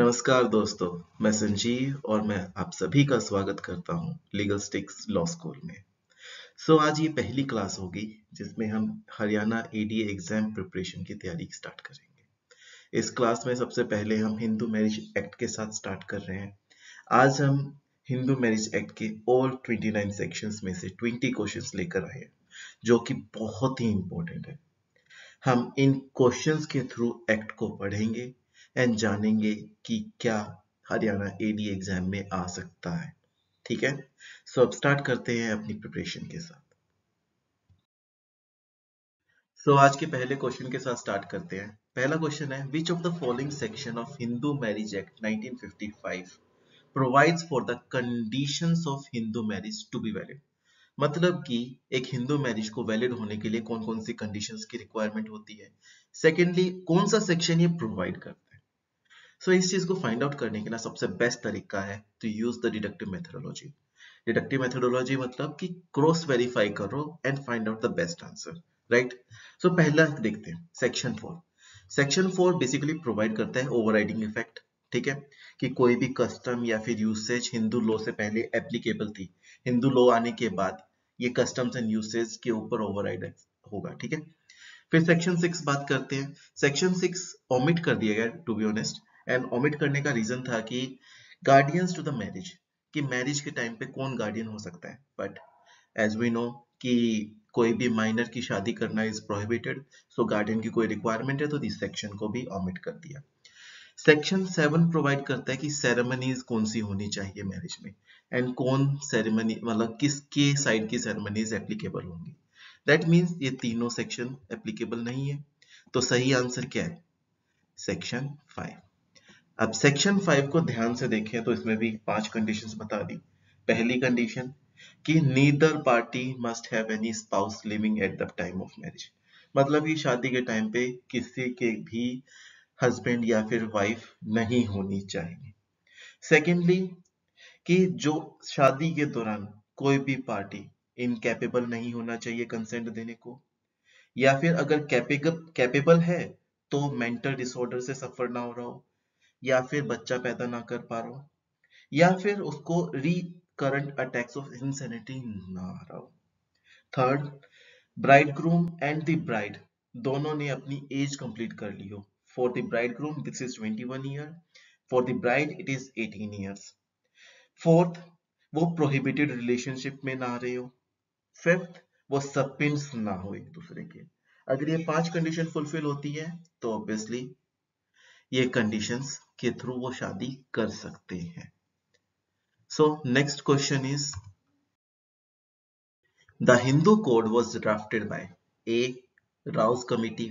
नमस्कार दोस्तों, मैं संजीव और मैं आप सभी का स्वागत करता हूं लीगल स्टिक्स लॉ स्कूल में। आज ये पहली क्लास होगी जिसमें हम हरियाणा एडीए एग्जाम प्रिपरेशन की तैयारी स्टार्ट करेंगे। इस क्लास में सबसे पहले हम हिंदू मैरिज एक्ट के साथ स्टार्ट कर रहे हैं। आज हम हिंदू मैरिज एक्ट के ऑल 29 सेक्शंस में से 20 क्वेश्चंस लेकर आए हैं, जो कि बहुत ही इंपॉर्टेंट है। हम इन क्वेश्चंस के थ्रू एक्ट को पढ़ेंगे एंड जानेंगे कि क्या हरियाणा एडी एग्जाम में आ सकता है। ठीक है, अब स्टार्ट करते हैं अपनी प्रिपरेशन के साथ। आज के पहले क्वेश्चन के साथ स्टार्ट करते हैं। पहला क्वेश्चन है, which of the following section of Hindu marriage act 1955 provides for the conditions of Hindu marriage to be valid. मतलब कि एक हिंदू मैरिज को वैलिड होने के लिए कौन कौन सी कंडीशंस की रिक्वायरमेंट होती है। सेकेंडली, कौन सा सेक्शन ये प्रोवाइड करता है। इस चीज को फाइंड आउट करने के लिए सबसे बेस्ट तरीका है to use the deductive methodology. Deductive methodology मतलब कि क्रॉस वेरीफाई करो and find out the best answer, right. पहला देखते हैं सेक्शन 4। सेक्शन 4 बेसिकली प्रोवाइड करता है ओवरराइडिंग इफेक्ट। ठीक है, कि कोई भी कस्टम या फिर यूसेज हिंदू लॉ से पहले एप्लीकेबल थी, हिंदू लॉ आने के बाद ये कस्टम्स एंड यूसेज के ऊपर ओवरराइड होगा। ठीक है, फिर सेक्शन 6 बात करते हैं। सेक्शन 6 ओमिट कर दिया गया to be honest, and omit करने का रीजन था कि गार्डियंस टू द मैरिज, कि मैरिज के टाइम पे कौन गार्डियन हो सकता है। बट एज वी नो कि कोई भी माइनर की शादी करना इज प्रोहिबिटेड, गार्डियन की कोई रिक्वायरमेंट है तो इस सेक्शन को भी ओमिट कर दिया। सेक्शन 7 प्रोवाइड करता है कि सेरेमनीज कौन सी होनी चाहिए मैरिज में, एंड कौन सेरेमनी मतलब किसके साइड की सेरेमनीज एप्लीकेबल होंगी। दैट मीन्स ये तीनों सेक्शन एप्लीकेबल नहीं है। सही आंसर क्या है? सेक्शन 5। अब सेक्शन 5 को ध्यान से देखें तो इसमें भी 5 कंडीशंस बता दी। पहली कंडीशन कि neither party must have any spouse living at the time of marriage, मतलब कि शादी के टाइम पे किसी के भी हस्बैंड या फिर वाइफ नहीं होनी चाहिए। सेकेंडली कि जो शादी के दौरान कोई भी पार्टी इनकैपेबल नहीं होना चाहिए कंसेंट देने को, या फिर अगर कैपेबल है तो मेंटल डिसऑर्डर से सफर ना हो रहा हो, या फिर बच्चा पैदा ना कर पा रहा हो, या फिर उसको रिकरेंट अटैक्स ऑफ इंसैनिटी ना आ रहा हो। Third, bridegroom and the bride दोनों ने अपनी एज कंप्लीट कर ली हो। For the bridegroom this is 21 year, for the bride it is 18 years. Fourth, वो प्रोहिबिटेड रिलेशनशिप में ना रहे हो। फिफ्थ, वो सपिंस ना हो एक दूसरे के। अगर ये 5 कंडीशन फुलफिल होती है तो ऑब्वियसली ये कंडीशंस के थ्रू वो शादी कर सकते हैं। Next question is, the Hindu code was drafted by A. Rao's committee,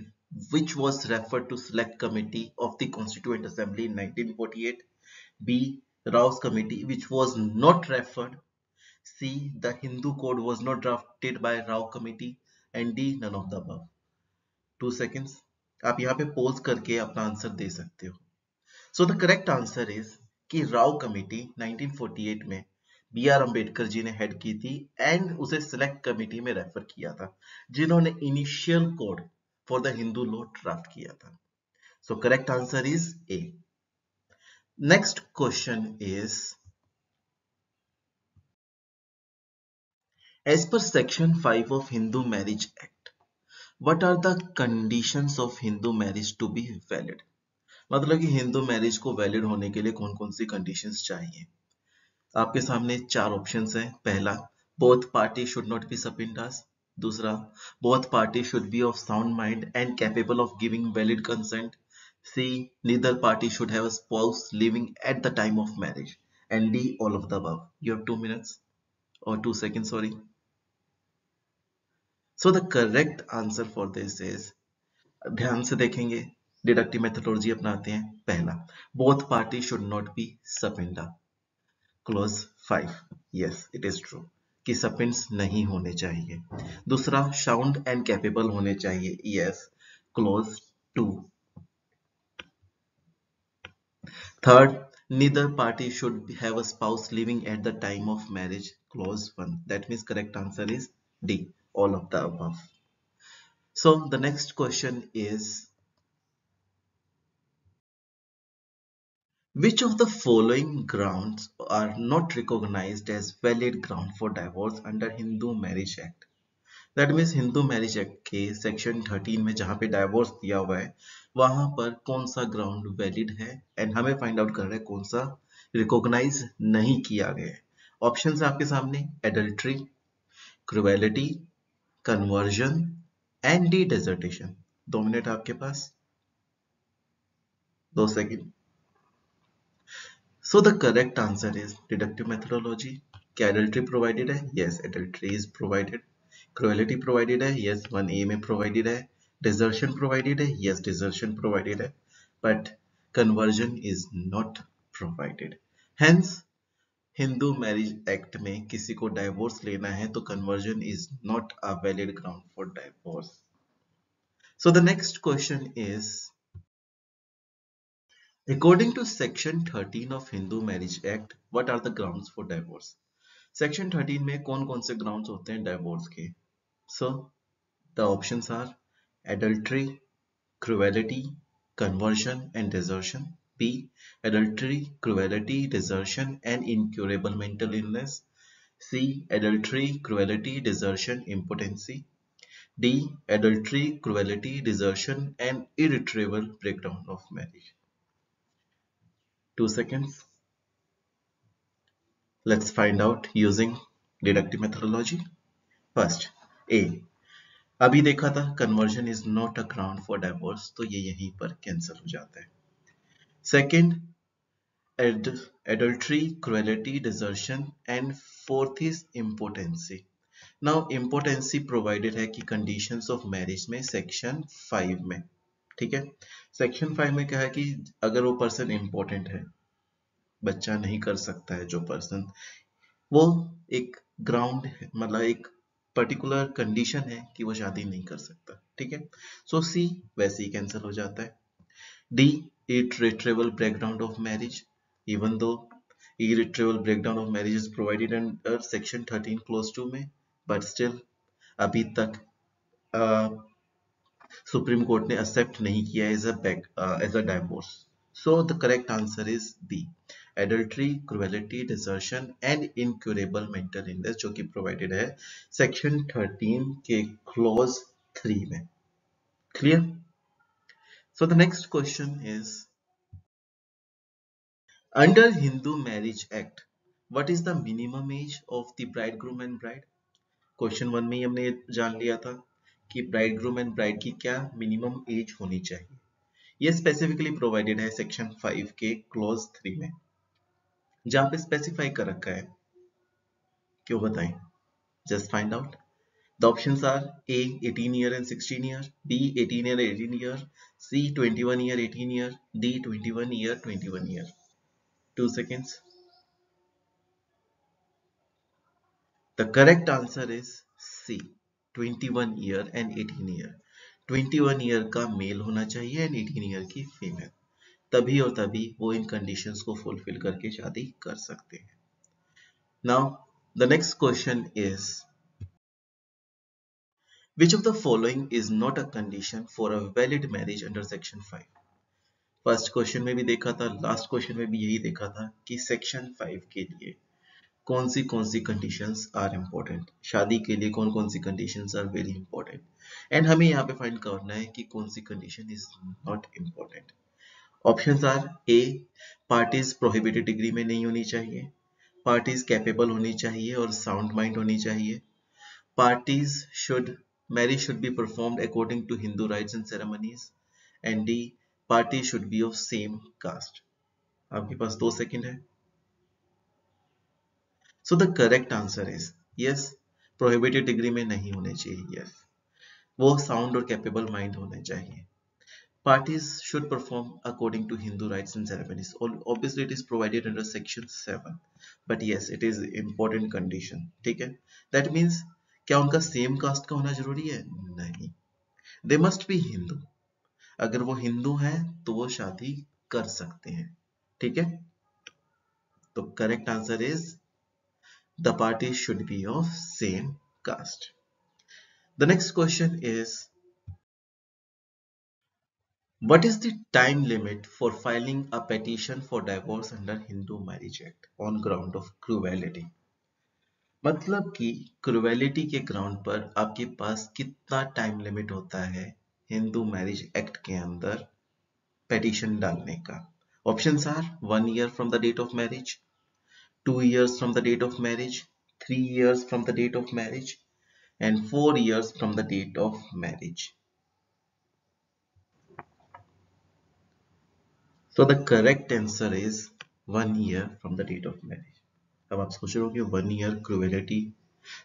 which was referred to select committee of the Constituent Assembly in 1948. B. Rao's committee, which was not referred. C. The Hindu code was not drafted by Rao committee. And D. None of the above. 2 seconds. आप यहाँ पे pause करके अपना answer दे सकते हो। The correct answer is कि Rao committee 1948 में B are Ambedkar ji ने हेड की थी एंड उसे सिलेक्ट कमेटी में रेफर किया था, जिन्होंने initial code for the Hindu law draft किया था। Correct answer is A. Next question is, as per section 5 of Hindu marriage act, what are the conditions of Hindu marriage to be valid. मतलब कि Hindu marriage को valid होने के लिए कौन कौन सी कंडीशंस चाहिए। आपके सामने 4 ऑप्शंस हैं। पहला, both party should not be सपिंडास। दूसरा, both party should be of sound mind and capable of giving valid consent. C, neither party should have a spouse living at the time of marriage. And D, all of the above. You have 2 minutes और 2 seconds, sorry. The correct answer for this is, ध्यान से देखेंगे, deductive methodology अपनाते हैं। पहला, both party should not B सपिंडा। Clause 5, yes it is true कि सपिंड्स नहीं होने चाहिए। दूसरा, साउंड एंड कैपेबल होने चाहिए, yes, clause 2। Third, neither party should have a spouse living at the time of marriage, clause 1. That means correct answer is D, all of the above. The next question is, Which of the following grounds are not recognized as valid ground for divorce under Hindu Marriage Act? That means Hindu marriage act के section 13 में जहां पे divorce दिया हुआ है वहां पर कौन सा ग्राउंड वैलिड है एंड हमें फाइंड आउट करना है कौन सा रिकॉग्नाइज नहीं किया गया है। ऑप्शंस आपके सामने adultery, cruelty, conversion and D dissertation. 2 minute आपके पास, 2 second. So the correct answer is deductive methodology. क्या एडल्ट्री प्रोवाइडेड है? Yes, adultery is provided. Cruelty provided है? यस, 1A में प्रोवाइडेड है। डिजर्शन प्रोवाइडेड है? यस, डिजर्शन प्रोवाइडेड है, but conversion is not provided. Hence Hindu marriage act में किसी को डाइवोर्स लेना है तो conversion is not a valid ground for divorce. So the next question is, according to section 13 of Hindu Marriage Act, what are the grounds for divorce? Section 13 में कौन कौन से ग्राउंड्स होते हैं डाइवोर्स के? So the options are adultery, cruelty, conversion and desertion. B, adultery, cruelty, desertion and incurable mental illness. C, adultery, cruelty, desertion, impotency. D, adultery, cruelty, desertion and irretrievable breakdown of marriage. 2 seconds. Let's find out using deductive methodology. First, A. अभी देखा था conversion is not a ground for divorce, तो ये यहीं पर cancel हो जाता है। Second, adultery, cruelty, desertion and fourth is impotency. Now impotency provided है कि conditions of marriage में section 5 में, ठीक है। section 5 में क्या है कि अगर वो पर्सन इम्पोर्टेंट है, बच्चा नहीं कर सकता है जो पर्सन, वो एक ग्राउंड है, मतलब एक पर्टिकुलर कंडीशन है कि वो शादी नहीं कर सकता, ठीक है। सो सी वैसे ही कैंसिल हो जाता है। D, irretrievable breakdown of marriage, even though irretrievable breakdown of marriage is provided under section 13 clause 2 में, but still अभी तक सुप्रीम कोर्ट ने एक्सेप्ट नहीं किया as a divorce. So the correct answer is B, adultery, cruelty, desertion and incurable mental illness, जो कि provided है section 13 के क्लॉज 3 में। Clear? So the next question is, under Hindu marriage act what is the minimum age of the bridegroom and bride? Question 1 में ही हमने जान लिया था कि ब्राइडग्रूम एंड ब्राइड की क्या मिनिमम एज होनी चाहिए। ये स्पेसिफिकली प्रोवाइडेड है सेक्शन 5 के क्लॉज 3 में, जहां पे स्पेसिफाई कर रखा है। क्यों बताएं? Just find out. The options are A, 18 year and 16 year, B, 18 year 18 year, C, 21 year 18 year, D, 21 year 21 year. 2 seconds. The correct answer is C, 21 year and 18 year. 21 year का male होना चाहिए and 18 year की female, तभी और तभी वो इन conditions को fulfil करके शादी कर सकते हैं। Now the next question is, which of the following is not a condition for a valid marriage under section 5? First question में भी देखा था, लास्ट क्वेश्चन में भी यही देखा था कि सेक्शन 5 के लिए कौन सी कंडीशंस आर इंपॉर्टेंट, शादी के लिए कौन कौन सी conditions are very important, and हमें यहाँ पे फाइंड करना है कि कौन सी condition is not important. Options are A, parties prohibited degree में नहीं होनी चाहिए, पार्टीज कैपेबल होनी चाहिए और साउंड माइंड होनी चाहिए, parties should marriage should be performed according to Hindu rites and ceremonies, and D, parties should be of same caste. आपके पास 2 सेकंड है। सो the correct answer is yes, prohibited degree में नहीं होने चाहिए, यस, वो sound और कैपेबल माइंड होने चाहिए। Parties should perform according to Hindu rites and ceremonies. Obviously, it is provided under section 7, but yes, it is important condition. ठीक है? That means क्या उनका सेम कास्ट का होना जरूरी है? नहीं, दे मस्ट बी हिंदू। अगर वो हिंदू हैं तो वो शादी कर सकते हैं, ठीक है। तो correct answer is the party should be of same caste. The next question is, What is the time limit for filing a petition for divorce under Hindu Marriage Act on ground of cruelty? मतलब कि cruelty के ground पर आपके पास कितना time limit होता है Hindu marriage act के अंदर पेटिशन डालने का? Options are 1 year from the date of marriage, 2 years from the date of marriage, 3 years from the date of marriage, and 4 years from the date of marriage. So the correct answer is 1 year from the date of marriage. अब आप सोच रहे हो कि 1 year cruelty,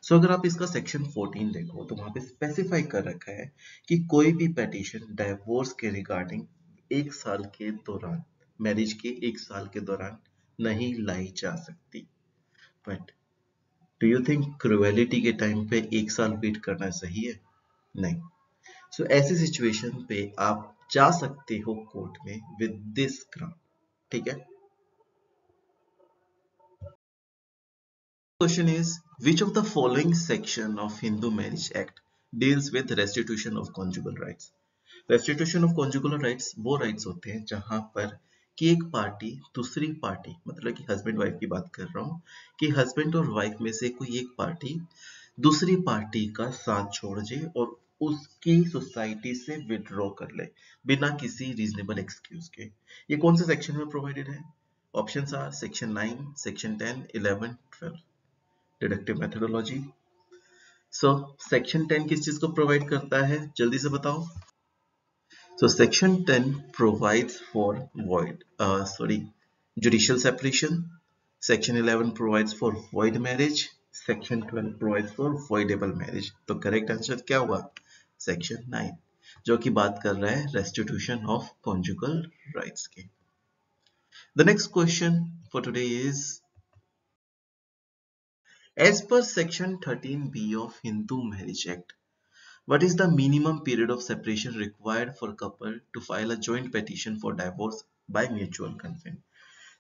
सो अगर आप इसका section 14 देखो तो वहां पे स्पेसिफाई कर रखा है कि कोई भी पेटिशन डाइवोर्स के रिगार्डिंग 1 साल के दौरान, मैरिज के 1 साल के दौरान नहीं लाई जा सकती. But do you think cruelty के टाइम पे 1 साल वेट करना सही है? नहीं. सो ऐसी सिचुएशन पे आप जा सकते हो कोर्ट में विद दिस ग्राउंड. ठीक है. Question is, which of the following section of Hindu Marriage Act deals with restitution of conjugal rights? Restitution of conjugal rights वो rights होते हैं जहां पर कि एक पार्टी दूसरी पार्टी, मतलब कि हस्बैंड वाइफ की बात कर रहा हूं, कि हस्बैंड और वाइफ में से कोई एक पार्टी दूसरी पार्टी का साथ छोड़ दे और उसकी सोसाइटी से विड्रॉ कर ले बिना किसी रीजनेबल एक्सक्यूज के. ये कौन से सेक्शन में प्रोवाइडेड है? Options are section 9, section 10, 11, 12. Deductive methodology. So section 10 किस चीज को प्रोवाइड करता है, जल्दी से बताओ. सो section 10 provides for judicial separation. Section 11 provides for void marriage. Section 12 provides for voidable marriage. तो करेक्ट आंसर क्या हुआ? सेक्शन 9, जो कि बात कर रहा है रेस्टिट्यूशन ऑफ कॉन्जुगल राइट्स की. The next question for today is, as per section 13B of Hindu Marriage Act, what is the minimum period of separation required for couple to file a joint petition for divorce by mutual consent?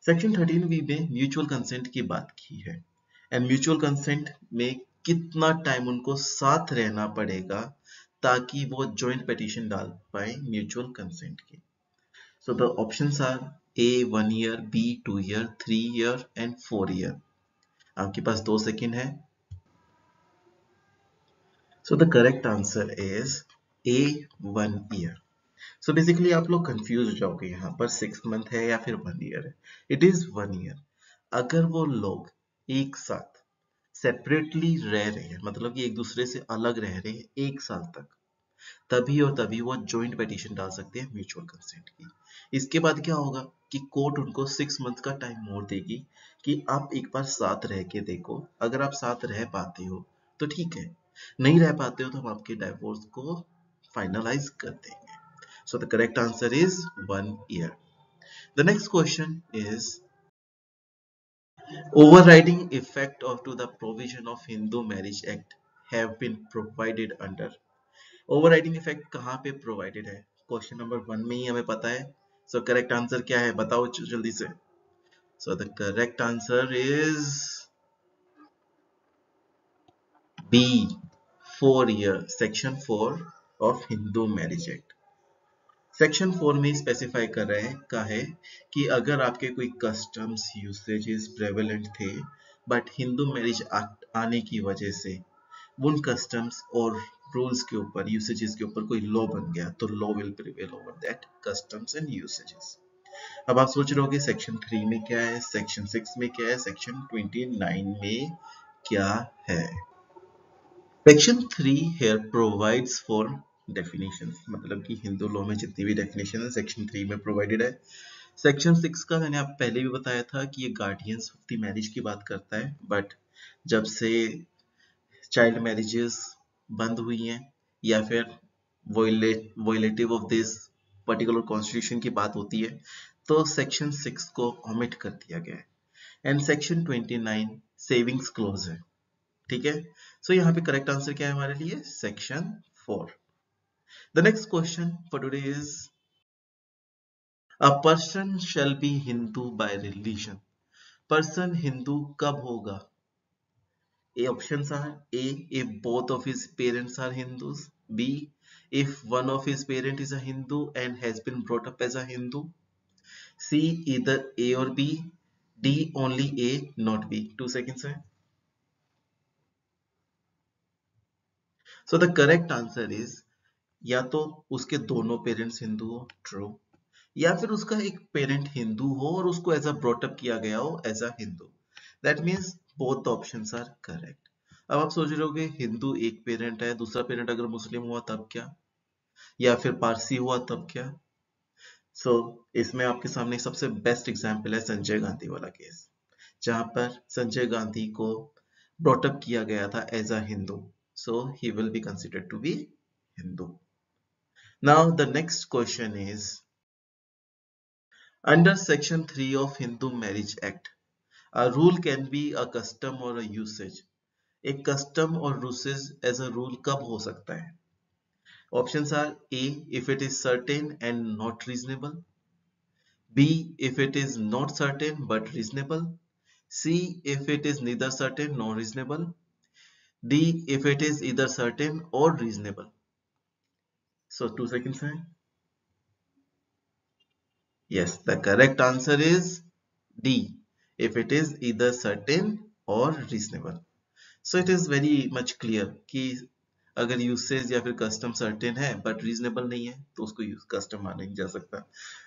Section 13B में mutual consent की बात की है and mutual consent में कितना time उनको साथ रहना पड़ेगा ताकि वो जॉइंट पेटिशन डाल पाए म्यूचुअल कंसेंट की. So the options are A 1 year, B 2 year, 3 year and 4 year. आपके पास 2 सेकंड है. So the correct answer is A 1 year. So basically आप लोग कंफ्यूज हो जाओगे यहाँ पर 6 मंथ है या फिर 1 year है. It is 1 year. अगर वो लोग एक साथ सेपरेटली रह रहे हैं, मतलब कि एक दूसरे से अलग रह रहे हैं 1 साल तक, तभी और तभी वो जॉइंट पेटिशन डाल सकते हैं म्यूचुअल कंसेंट की. इसके बाद क्या होगा कि कोर्ट उनको 6 मंथ का टाइम मोड़ देगी कि आप एक बार साथ रह के देखो, अगर आप साथ रह पाते हो तो ठीक है, नहीं रह पाते हो तो हम आपके डाइवोर्स को फाइनलाइज कर देंगे. सो the correct answer is 1 year. The next question is, overriding effect of to the provision of Hindu Marriage Act have been provided under. Overriding effect कहाँ पे प्रोवाइडेड है? क्वेश्चन नंबर 1 में ही हमें पता है. सो करेक्ट आंसर क्या है, बताओ जल्दी से. So the correct answer is B 4 year, section 4 of Hindu marriage act. Section 4 में स्पेसिफाई कर रहे हैं का है कि अगर आपके कोई कस्टम्स यूसेजेस प्रेवलेंट थे बट हिंदू मैरिज एक्ट आने की वजह से उन कस्टम्स और रूल्स के ऊपर, यूसेजेस के ऊपर कोई लॉ बन गया, तो law will prevail over that customs and usages. अब आप सोच रहे हो कि सेक्शन 3 में क्या है, सेक्शन 6 में क्या है, सेक्शन 29 में क्या है. Section 3 here provides for definitions, मतलब कि हिंदू लॉ में जितनी भी डेफिनेशन है सेक्शन 3 में प्रोवाइडेड है. सेक्शन 6 का मैंने आप पहले भी बताया था कि ये गार्डियंस ऑफ द मैरिज की बात करता है, बट जब से चाइल्ड मैरिजेस बंद हुई हैं या फिर वोलेटिव ऑफ दिस पर्टिकुलर कॉन्स्टिट्यूशन की बात होती है तो सेक्शन 6 को ओमिट कर दिया गया है एंड सेक्शन 29 सेविंग्स क्लोज है. ठीक है. सो यहाँ पे करेक्ट आंसर क्या है हमारे लिए, section 4. The next question for today is, a person shall be Hindu by religion. Person Hindu कब होगा? A options are A if both of his parents are Hindus, B if one of his parent is a Hindu and has been brought up as a Hindu? C, either A or B. D, only A, not B. 2 seconds है. So the correct answer is या तो उसके दोनों parents Hindu हो, true, या फिर उसका एक पेरेंट हिंदू हो और उसको एज अ ब्रॉटअप किया गया हो as a Hindu. That means both the options are correct. अब आप सोच रहे होगे हिंदू एक पेरेंट है, दूसरा पेरेंट अगर मुस्लिम हुआ तब क्या, या फिर पारसी हुआ तब क्या. इसमें आपके सामने सबसे बेस्ट एग्जाम्पल है संजय गांधी वाला केस, जहां पर संजय गांधी को ब्रॉटअप किया गया था as a Hindu, so he will be considered to be Hindu. Now the next question is, under section 3 of Hindu Marriage Act, a rule can be a custom or a usage. एक custom और usage as a rule कब हो सकता है? Options are A, if it is certain and not reasonable. B, if it is not certain but reasonable. C, if it is neither certain nor reasonable. D, if it is either certain or reasonable. So 2 seconds है. Yes, the correct answer is D, if it is either certain or reasonable. So it is very much clear कि अगर usage या फिर custom certain है but reasonable नहीं है तो उसको कस्टम माना नहीं जा सकता.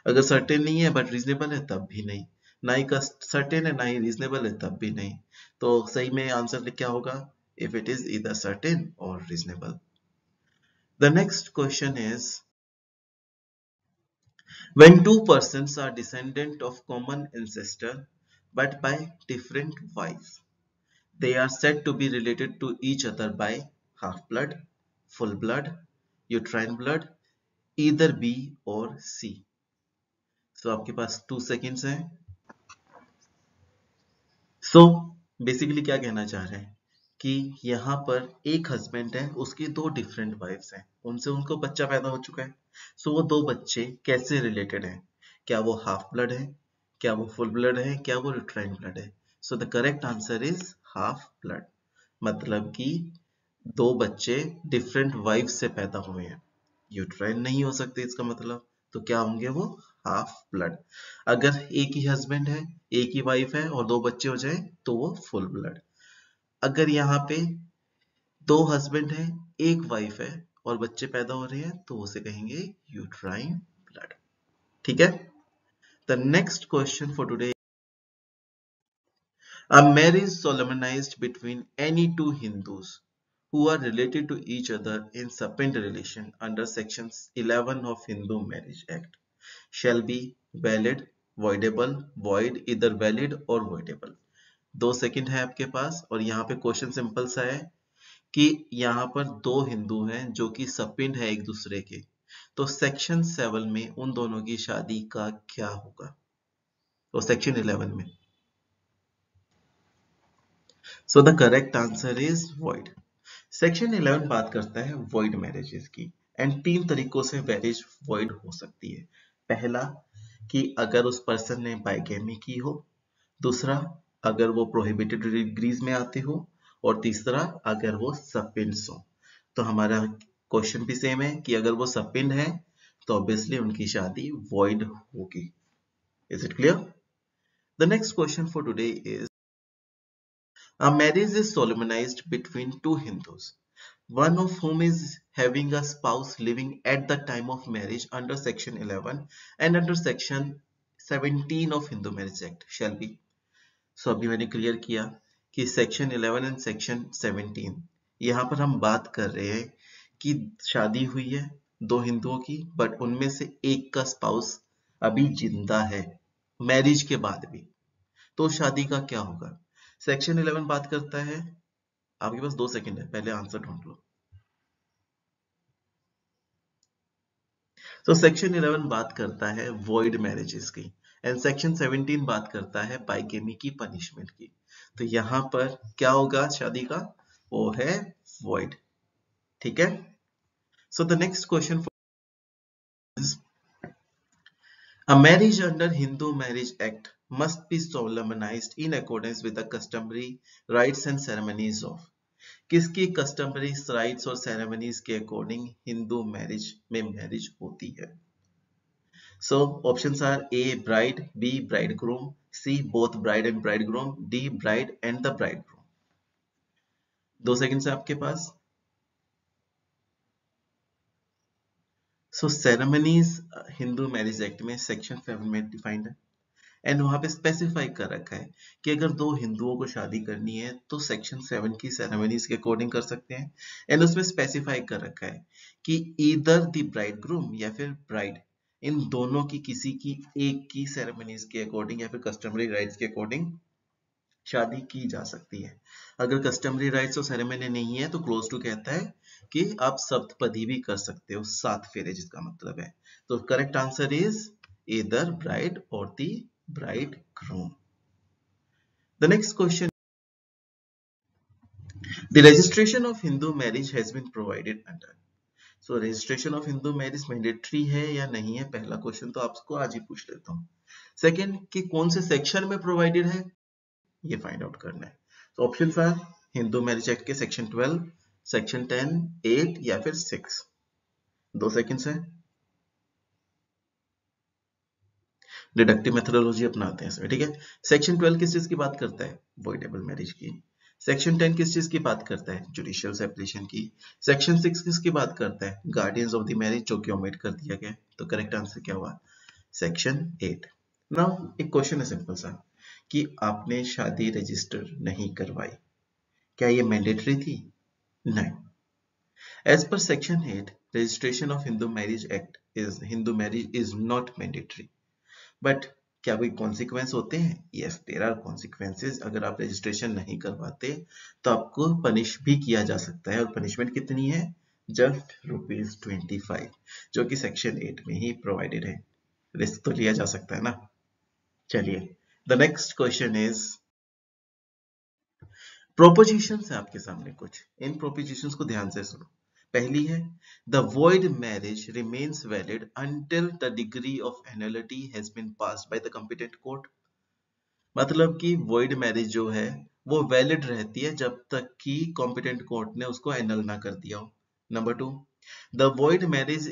अगर सर्टेन नहीं है बट रीजनेबल है तब भी नहीं, ना ही सर्टेन है ना ही रीजनेबल है तब भी नहीं. तो सही में आंसर क्या होगा? If it is either certain और reasonable. The next question is, when two persons are descendant of common ancestor but by different wives, they are said to be related to each other by half blood, full blood, uterine blood, either B or C. So आपके पास 2 seconds हैं. So basically क्या कहना चाह रहे हैं कि यहाँ पर एक हस्बैंड है, उसकी 2 डिफरेंट वाइफ्स हैं, उनसे उनको बच्चा पैदा हो चुका है. सो वो 2 बच्चे कैसे रिलेटेड हैं? क्या वो हाफ ब्लड है, क्या वो फुल ब्लड है, क्या वो यूट्राइन ब्लड है? सो the correct answer is half blood. मतलब कि 2 बच्चे डिफरेंट वाइफ से पैदा हुए हैं. यूट्राइन नहीं हो सकते इसका मतलब, तो क्या होंगे वो? Half blood. अगर एक ही हस्बैंड है, एक ही वाइफ है और 2 बच्चे हो जाए तो वो फुल ब्लड. अगर यहाँ पे 2 हस्बैंड है, एक वाइफ है और बच्चे पैदा हो रहे हैं तो उसे कहेंगे यूट्राइन ब्लड. ठीक है. The next question for today, a marriage solemnized between any two Hindus who are related to each other in subsequent relation under section 11 of Hindu Marriage Act shall be valid, voidable, void, either valid or voidable. 2 second है आपके पास और यहाँ पे question simple सा है कि यहाँ पर 2 हिंदू हैं जो कि सपिंड है एक दूसरे के, तो सेक्शन 7 में उन दोनों की शादी का क्या होगा? तो सेक्शन 11 में. सो the correct answer is void. Section 11 बात करता है void मैरिजेस की, एंड 3 तरीकों से मैरिज void हो सकती है. पहला कि अगर उस पर्सन ने बाइगेमी की हो, दूसरा अगर वो प्रोहिबिटेड डिग्रीज में आते हो, और तीसरा अगर वो सपिंड्स हो. तो हमारा क्वेश्चन भी सेम है कि अगर वो सपिंड है तो ऑब्वियसली उनकी शादी void होगी. Is it clear? The next question for today is, a marriage is solemnized between two Hindus, one of whom is having a spouse living at the time of marriage under section 11 and under section 17 of Hindu Marriage Act shall be. So अभी मैंने clear किया कि section 11 and section 17, यहाँ पर हम बात कर रहे हैं कि शादी हुई है 2 हिंदुओं की, बट उनमें से एक का स्पाउस अभी जिंदा है मैरिज के बाद भी, तो शादी का क्या होगा? सेक्शन 11 बात करता है, आपके पास 2 सेकंड है, पहले आंसर ढूंढ लो. तो सेक्शन 11 बात करता है वॉइड मैरिजेस की, एंड सेक्शन 17 बात करता है बाइगेमी की पनिशमेंट की. तो यहां पर क्या होगा शादी का? वो है वॉइड. ठीक है. So the next question, a marriage under Hindu Marriage Act must be solemnized in accordance with the customary rites and ceremonies of. किसकी कस्टमरी राइट्स और सेरेमनीज के अकॉर्डिंग हिंदू मैरिज में मैरिज होती है? So options are A bride, B bridegroom, C both bride and bridegroom, D bride and the bridegroom. 2 second है आपके पास। So ceremonies Hindu marriage act में section 7 में डिफाइंड है एंड वहां पे स्पेसिफाई कर रखा है कि अगर दो हिंदुओं को शादी करनी है तो सेक्शन 7 की सेरेमनीज के अकॉर्डिंग कर सकते हैं। एंड उसमें स्पेसिफाई कर रखा है कि ईदर द ब्राइड ग्रूम या फिर ब्राइड, इन दोनों की किसी की एक की सेरेमनीज के अकॉर्डिंग या फिर कस्टमरी राइट्स के अकॉर्डिंग शादी की जा सकती है। अगर कस्टमरी राइट्स और सेरेमनी नहीं है तो क्लोज टू कहता है कि आप सप्तपदी भी कर सकते हो, 7 फेरे जिसका मतलब है। तो correct answer is either bride और दी bridegroom. The next question: the registration of Hindu marriage has been provided under. So registration of Hindu marriage mandatory है या नहीं है, पहला क्वेश्चन तो आपको आज ही पूछ लेता हूँ। सेकंड कि कौन से सेक्शन में प्रोवाइडेड है ये फाइंड आउट करना है। तो options are Hindu marriage act के सेक्शन 12, सेक्शन 10, 8 या फिर 6। 2 सेकंड्स है। डिडक्टिव मेथोडोलॉजी अपनाते हैं इसमें, ठीक है। सेक्शन 12 किस चीज की बात करता है? वॉइडेबल मैरिज की। सेक्शन 10 किस चीज की बात करता है? जुडिशियल सेपरेशन की। सेक्शन 6 किसकी बात करता है? गार्डियंस ऑफ द मैरिज, जो कि ओमिट कर दिया गया। तो करेक्ट आंसर क्या हुआ? सेक्शन 8। नाउ एक क्वेश्चन है सिंपल सा कि आपने शादी रजिस्टर नहीं करवाई, क्या ये मैंडेटरी थी? नहीं। As per section 8 registration of Hindu marriage is not mandatory, but क्या कोई कॉन्सिक्वेंस होते हैं? Yes, there are consequences. अगर आप रजिस्ट्रेशन नहीं करवाते तो आपको पनिश भी किया जा सकता है, और पनिशमेंट कितनी है? जस्ट ₹25, जो कि सेक्शन 8 में ही प्रोवाइडेड है। रिस्क तो लिया जा सकता है ना। चलिए, the next question is propositions है आपके सामने कुछ, इन प्रोपोजिशंस को ध्यान से सुनो। पहली है the void marriage remains valid until the decree of nullity has been passed by the competent court. मतलब कि वॉइड मैरिज जो है वो वैलिड रहती है जब तक कि कॉम्पिटेंट कोर्ट ने उसको एनल ना कर दिया हो। Number 2, the void marriage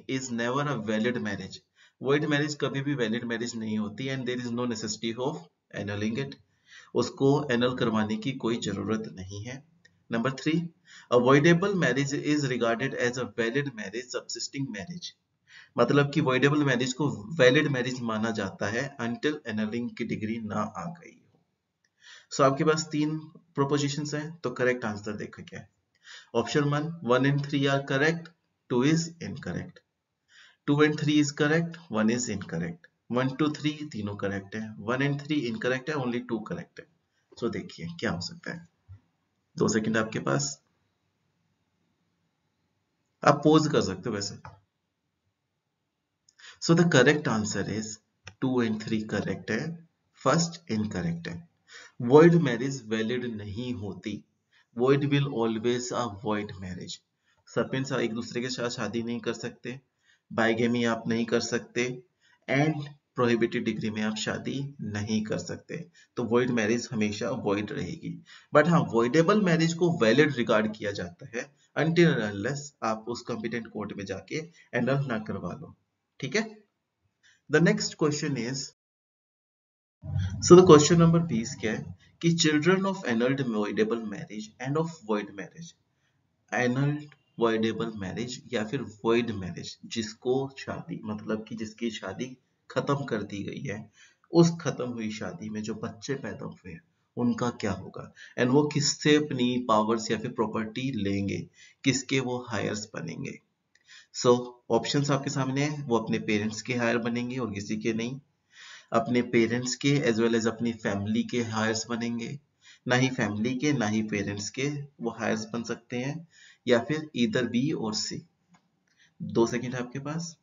is never a valid marriage. Void marriage कभी भी वैलिड मैरिज नहीं होती and there is no necessity of annulling it. उसको एनल करवाने की कोई जरूरत नहीं है। Number 3, avoidable marriage is regarded as a valid marriage subsisting marriage. मतलब कि वॉइडेबल मैरिज को वैलिड मैरिज माना जाता है अंटिल एनलिंग की डिग्री ना आ गई हो। सो आपके पास 3 प्रोपोजिशंस हैं, तो करेक्ट आंसर देखो क्या है। Option 1 and 3 are correct, 2 is incorrect. 2 and 3 is correct, 1 is incorrect. 1 2 3 तीनों करेक्ट है, 1 एंड 3 इनकरेक्ट है, ओनली 2 करेक्ट है। सो देखिए क्या हो सकता है। 2 सेकंड आपके पास, आप पोज कर सकते हो वैसे। सो the correct answer is 2 and 3 correct है, फर्स्ट इनकरेक्ट है। वॉइड मैरिज वैलिड नहीं होती। Void will always a void marriage. Serpents एक दूसरे के साथ शादी नहीं कर सकते, बाइगेमी आप नहीं कर सकते, एंड प्रोहिबिटेड डिग्री में आप शादी नहीं कर सकते। तो वॉइड मैरिज हमेशा वॉइड रहेगी। बट हाँ, वॉइडेबल मैरिज को वैलिड रिगार्ड किया जाता है अनटिल अनलेस आप उस कॉम्पिटेंट कोर्ट में जाके एनल ना करवा लो, ठीक है। The next question is, so the question number 20 क्या है कि children of एनल्ड voidable marriage end of void marriage. एनल्ड voidable marriage या फिर वॉइड मैरिज, जिसको शादी मतलब कि जिसकी शादी खत्म कर दी गई है, उस खत्म हुई शादी में जो बच्चे पैदा हुए हैं उनका क्या होगा, एंड वो किससे अपनी पावर्स या फिर प्रॉपर्टी लेंगे, किसके वो हायर्स बनेंगे। सो ऑप्शंस आपके सामने है, वो अपने पेरेंट्स के हायर बनेंगे और किसी के नहीं, अपने पेरेंट्स के एज वेल एज अपनी फैमिली के हायर्स बनेंगे, ना ही फैमिली के ना ही पेरेंट्स के वो हायर्स बन सकते हैं, या फिर इधर बी और सी। 2 सेकंड आपके पास।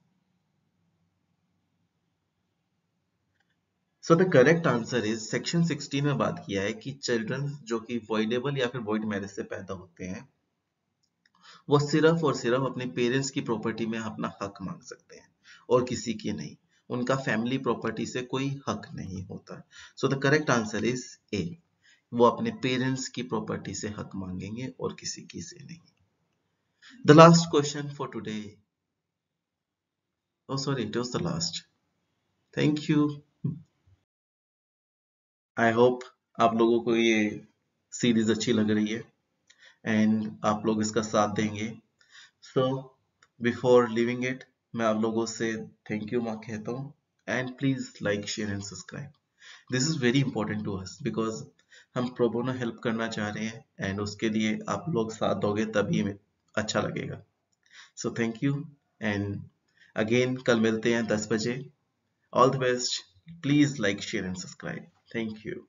So the correct answer is section 16 में बात किया है कि चिल्ड्रन जो कि वॉइडेबल या फिर वॉइड मैरिज से पैदा होते हैं वो सिर्फ और सिर्फ अपने पेरेंट्स की प्रॉपर्टी में अपना हक मांग सकते हैं और किसी की नहीं। उनका फैमिली प्रॉपर्टी से कोई हक नहीं होता। सो द करेक्ट आंसर इज ए, वो अपने पेरेंट्स की प्रॉपर्टी से हक मांगेंगे और किसी की से नहीं. The last question for today. Oh, sorry, it was the last. Thank you. I hope आप लोगों को ये सीरीज अच्छी लग रही है एंड आप लोग इसका साथ देंगे. So, before leaving it, मैं आप लोगों से थैंक यू माँ कहता हूँ and please like share and subscribe. This is very important to us because हम प्रो बोनो हेल्प करना चाह रहे हैं एंड उसके लिए आप लोग साथ दोगे तभी अच्छा लगेगा. So thank you and again कल मिलते हैं 10 बजे. All the best. Please like share and subscribe. Thank you.